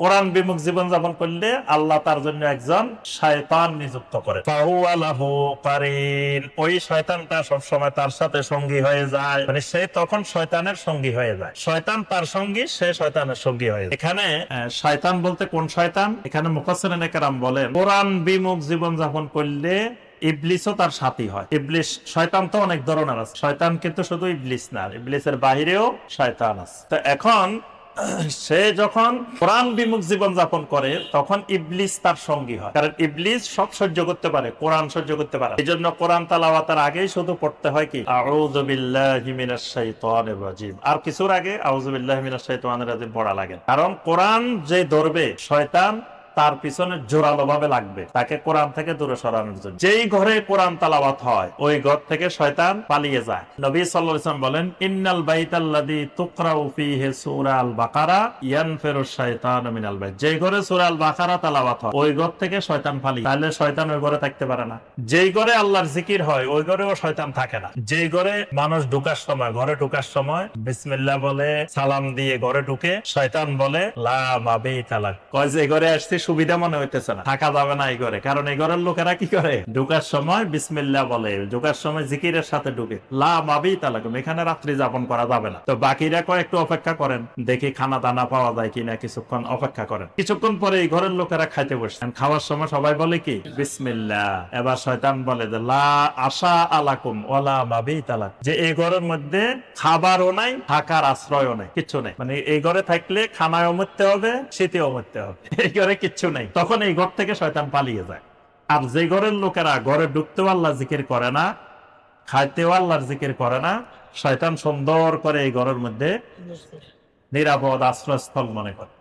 কোরআন বিমুখ জীবন যাপন করলে আল্লাহ তার জন্য একজন শয়তান নিযুক্ত করে, ফাহুয়া লাহু কারিন। ওই শয়তানটা সবসময় তার সাথে সঙ্গী হয়ে যায়, মানে সে তখন শয়তানের সঙ্গী হয়ে যায়। শয়তান তার সঙ্গী, সে শয়তানের সঙ্গী হয়ে যায়। এখানে শয়তান বলতে কোন শয়তান? এখানে মুফাসসিরিনে কেরাম বলেন কোরআন বিমুখ জীবন যাপন করলে ইবলিসও তার সাথী হয়। ইবলিস, শয়তান তো অনেক ধরনের আছে, শয়তান কিন্তু শুধু ইবলিস না, ইবলিসের বাহিরেও শয়তান আছে। তো এখন সে যখন কোরআন বিমুখ জীবন যাপন করে তখন ইবলিস তার সঙ্গী হয়, কারণ ইবলিস সব সহ্য করতে পারে, কোরআন সহ্য করতে পারে। এই জন্য কোরআন তেলাওয়াতের আগেই শুধু পড়তে হয় কি আউযু বিল্লাহি মিনাশ শাইতানির রাজিম, আর কিছুর আগে আউযু বিল্লাহি মিনাশ শাইতানির রাজিম পড়া লাগে, কারণ কোরআন যে ধরবে শয়তান তার পিছনে জোরালো ভাবে লাগবে, তাকে কোরআন থেকে দূরে সরানোর জন্য। যেই ঘরে কোরআন তেলাওয়াত হয় ওই ঘর থেকে শয়তান পালিয়ে যায়। নবী সাল্লাল্লাহু আলাইহি ওয়াসাল্লাম বলেন ইন্নাল বাইতাল্লাযী তুকরাউ ফীহি সূরাল বাকারা ইয়ানফিরু শাইতানু মিনাল বাইত। যেই ঘরে সূরা আল বাকারা তেলাওয়াত হয় ওই ঘর থেকে শয়তান পালিয়ে, তাহলে শয়তান ওই ঘরে থাকতে পারে না। যেই ঘরে আল্লাহর জিকির হয় ওই ঘরেও শয়তান থাকে না। যেই ঘরে মানুষ ঢোকার সময়, ঘরে ঢোকার সময় বিসমিল্লাহ বলে সালাম দিয়ে ঘরে ঢুকে, শয়তান বলে লা মাবিতা লাক, কয় যে ঘরে আসছে সুবিধা মনে হইতেছে না, থাকা যাবে না এই ঘরে, কারণ এই ঘরের লোকেরা কি করে ঢোকার সময় বিসমিল্লাহ বলে, ঢোকার সময় জিকিরের সাথে ঢুকে, লা মাবিতা লাকুম, এখানে রাত্রি যাপন করা যাবে না। তো বাকিরা কয় একটু অপেক্ষা করেন, দেখি খানা দানা পাওয়া যায় কিনা, কিছুক্ষণ অপেক্ষা করেন। কিছুক্ষণ পরে এই ঘরের লোকেরা খাইতে বসছেন, খাওয়ার সময় সবাই বলে কি বিসমিল্লাহ। এবার শয়তান বলে যে লা আশা আলাকুম ওয়ালা মাবিতা লাক, যে এই ঘরের মধ্যে খাবারও নাই, থাকার আশ্রয়ও নাই, কিছু নেই, মানে এই ঘরে থাকলে খানায়ও মরতে হবে, শীতেও মরতে হবে, এই ঘরে কিচ্ছু নেই। তখন এই ঘর থেকে শয়তান পালিয়ে যায়। আর যে ঘরের লোকেরা ঘরে ঢুকতেও আল্লাহ জিকির করে না, খাইতেও আল্লাহর জিকির করে না, শয়তান সুন্দর করে এই ঘরের মধ্যে নিরাপদ আশ্রয়স্থল মনে করে।